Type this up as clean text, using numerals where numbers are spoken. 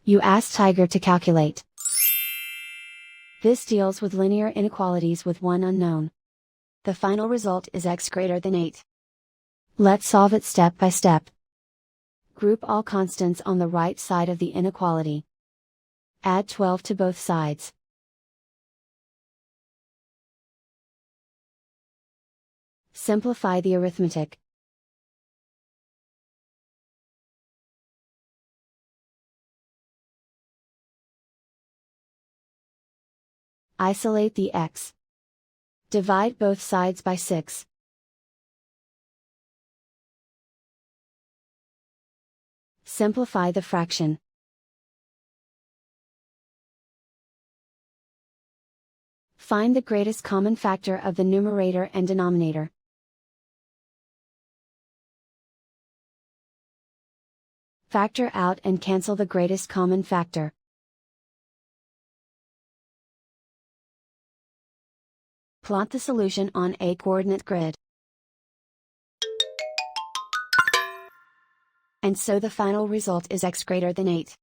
You ask Tiger to calculate. This deals with linear inequalities with one unknown. The final result is x greater than 8. Let's solve it step by step. Group all constants on the right side of the inequality. Add 12 to both sides. Simplify the arithmetic. Isolate the x. Divide both sides by 6. Simplify the fraction. Find the greatest common factor of the numerator and denominator. Factor out and cancel the greatest common factor. Plot the solution on a coordinate grid. And so the final result is x greater than 8.